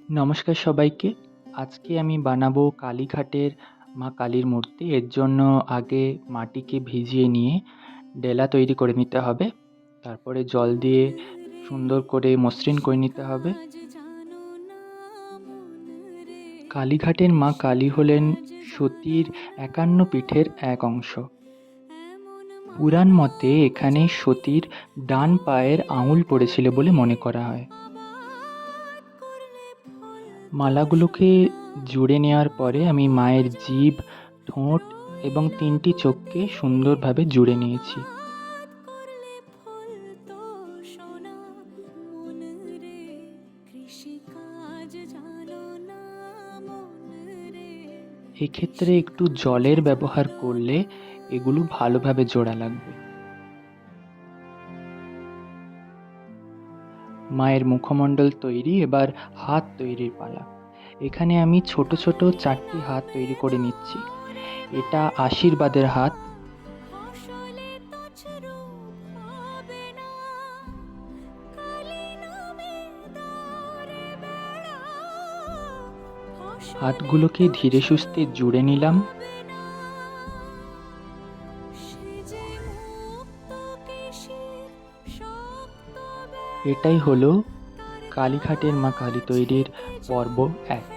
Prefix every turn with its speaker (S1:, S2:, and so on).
S1: নমস্কার সবাইকে। আজকে আমি বানাবো কালীঘাটের মা কালীর মূর্তি। এর জন্য আগে মাটিকে ভিজিয়ে নিয়ে ডেলা তৈরি করে নিতে হবে। তারপরে জল দিয়ে সুন্দর করে মসৃণ করে নিতে হবে। কালীঘাটের মা কালী হলেন সতীর ৫১ পীঠের এক অংশ। পুরাণ মতে এখানে সতীর ডান পায়ের আঙুল পড়েছিল বলে মনে করা হয়। মালাগুলোকে জুড়ে নেওয়ার পরে আমি মায়ের জিভ, ঠোঁট এবং ৩টি চোখকে সুন্দরভাবে জুড়ে নিয়েছি। এক্ষেত্রে একটু জলের ব্যবহার করলে এগুলো ভালোভাবে জোড়া লাগবে। মায়ের মুখমণ্ডল তৈরি, এবার হাত তৈরির পালা। এখানে আমি ছোট ছোট ৪টি হাত তৈরি করে নিচ্ছি। এটা আশীর্বাদের হাত। হাতগুলোকে ধীরে সুস্থে জুড়ে নিলাম। এটাই হলো কালীঘাটের মা কালী তৈরির পর্ব ১।